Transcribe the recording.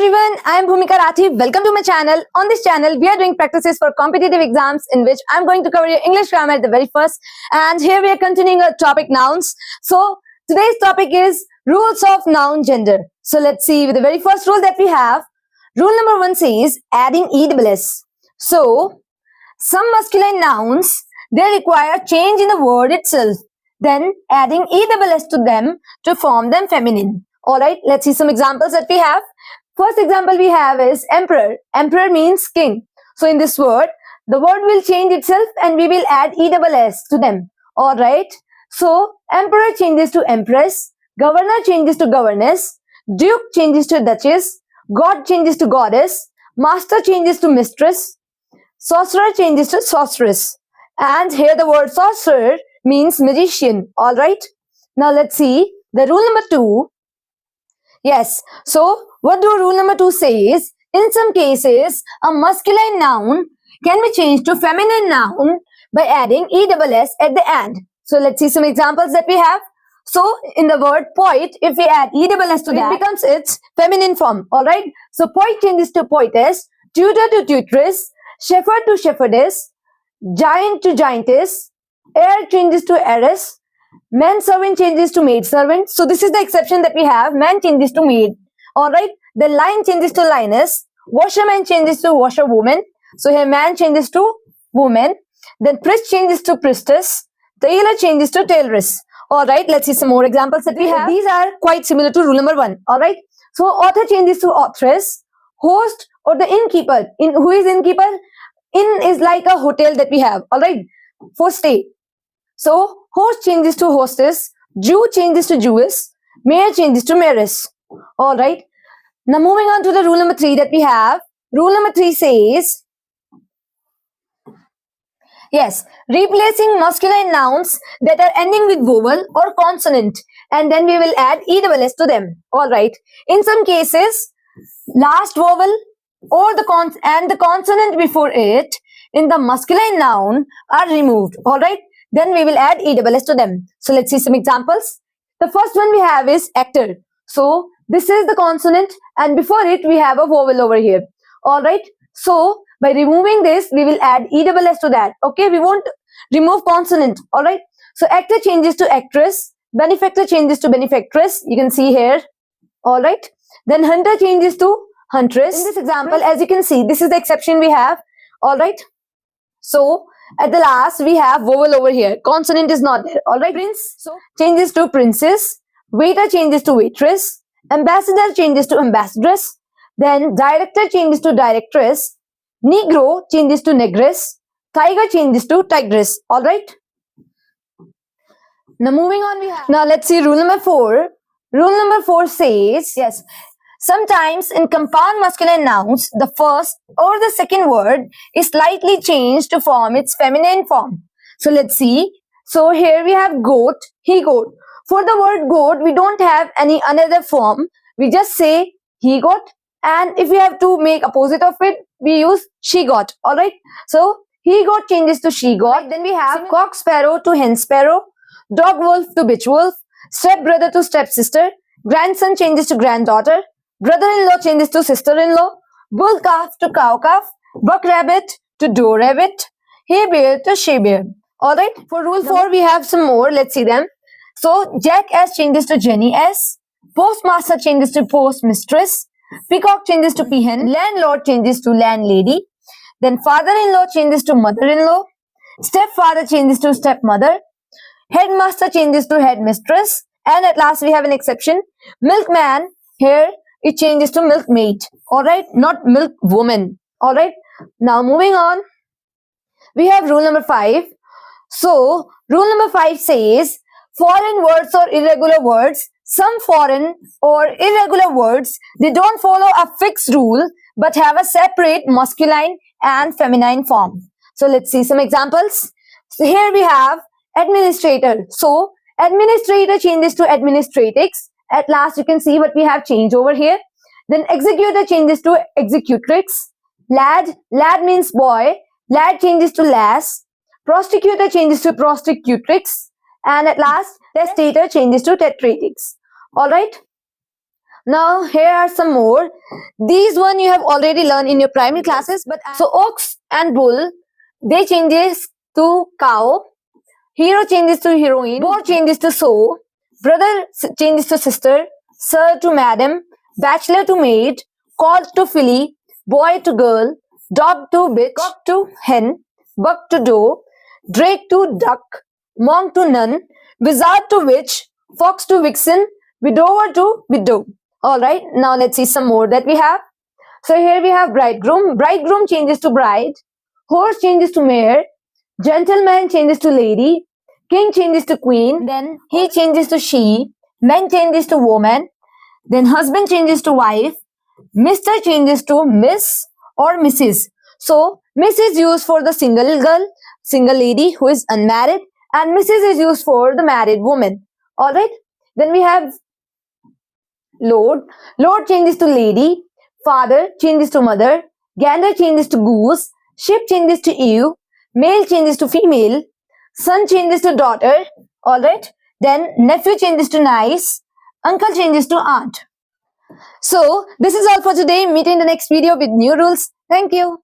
everyone, I am Bhumika Rathi. Welcome to my channel. On this channel, we are doing practices for competitive exams in which I am going to cover your English grammar at the very first. And here we are continuing our topic nouns. So today's topic is rules of noun gender. So let's see with the very first rule that we have. Rule number 1 says adding ESS. So some masculine nouns, they require change in the word itself, then adding ESS to them to form them feminine. Alright, let's see some examples that we have. First example we have is emperor. Emperor means king. So in this word, the word will change itself and we will add ESS to them. Alright, so emperor changes to empress, governor changes to governess, duke changes to duchess, god changes to goddess, master changes to mistress, sorcerer changes to sorceress. And here the word sorcerer means magician. Alright, now let's see the rule number 2. Yes, so what do rule number 2 says? In some cases, a masculine noun can be changed to feminine noun by adding ESS at the end. So let's see some examples that we have. So in the word poet, if we add ESS to that, it becomes its feminine form. Alright, so poet changes to poetess, tutor to tutress, shepherd to shepherdess, giant to giantess, heir changes to heiress, man servant changes to maid servant. So this is the exception that we have. Man changes to maid. Alright. Then lion changes to lioness. Washerman changes to washerwoman. So here man changes to woman. Then priest changes to priestess. Tailor changes to tailoress. Alright. Let's see some more examples that we have. These are quite similar to rule number 1. Alright. So author changes to authoress. Host or the innkeeper. Who is innkeeper? Inn is like a hotel that we have. Alright. For stay. So host changes to hostess, Jew changes to Jewess, mayor changes to mayoress. Alright. Now moving on to the rule number 3 that we have. Rule number 3 says, yes, replacing masculine nouns that are ending with vowel or consonant, and then we will add ESS to them. Alright. In some cases, last vowel or the consonant before it in the masculine noun are removed. Alright. Then we will add ESS to them. So let's see some examples. The first one we have is actor. So this is the consonant and before it we have a vowel over here. Alright. So by removing this we will add ESS to that. Okay. We won't remove consonant. Alright. So actor changes to actress. Benefactor changes to benefactress. You can see here. Alright. Then hunter changes to huntress. In this example, as you can see, this is the exception we have. Alright. So at the last, we have vowel over here. Consonant is not there. Alright, prince changes to princess. Waiter changes to waitress. Ambassador changes to ambassadress. Then director changes to directress. Negro changes to negress. Tiger changes to tigress. Alright. Now moving on, we have. Now let's see rule number 4. Rule number 4 says, yes, sometimes in compound masculine nouns, the first or the second word is slightly changed to form its feminine form. So let's see. So here we have goat, he goat. For the word goat, we don't have any another form. We just say he got. And if we have to make opposite of it, we use she got. Alright. So he got changes to she got. Right. Then we have cock sparrow to hen sparrow. Dog wolf to bitch wolf. Step brother to step sister. Grandson changes to granddaughter. Brother-in-law changes to sister-in-law, bull calf to cow calf, buck rabbit to doe rabbit, hay bear to she bear. Alright, for rule 4 we have some more, let's see them. So, jackass changes to Jenny S, postmaster changes to postmistress, peacock changes to peahen, landlord changes to landlady, then father-in-law changes to mother-in-law, stepfather changes to stepmother, headmaster changes to headmistress, and at last we have an exception, milkman, here it changes to milkmaid. Alright, not milk woman. Alright, now moving on, we have rule number 5. So, rule number 5 says, foreign words or irregular words, some foreign or irregular words, they don't follow a fixed rule, but have a separate masculine and feminine form. So, let's see some examples. So, here we have administrator. So, administrator changes to administratix. At last, you can see what we have changed over here. Then executor changes to executrix. Lad means boy. Lad changes to lass. Prosecutor changes to prosecutrix. And at last, testator changes to tetratrix. Alright. Now here are some more. These one you have already learned in your primary classes. But so ox and bull, they changes to cow. Hero changes to heroine. Boar changes to so. Brother changes to sister. Sir to madam. Bachelor to maid. Colt to filly. Boy to girl. Dog to bitch. Cock to hen. Buck to doe. Drake to duck. Monk to nun. Wizard to witch. Fox to vixen. Widower to widow. Alright, now let's see some more that we have. So here we have bridegroom. Bridegroom changes to bride. Horse changes to mare. Gentleman changes to lady. King changes to queen. Then he changes to she. Man changes to woman. Then husband changes to wife. Mr. changes to miss or Mrs. So Miss is used for the single girl, single lady who is unmarried, and Mrs. is used for the married woman. Alright. Then we have Lord. Lord changes to lady. Father changes to mother. Gander changes to goose. Sheep changes to ewe. Male changes to female. Son changes to daughter. Alright. Then nephew changes to niece. Uncle changes to aunt. So this is all for today. Meet in the next video with new rules. Thank you.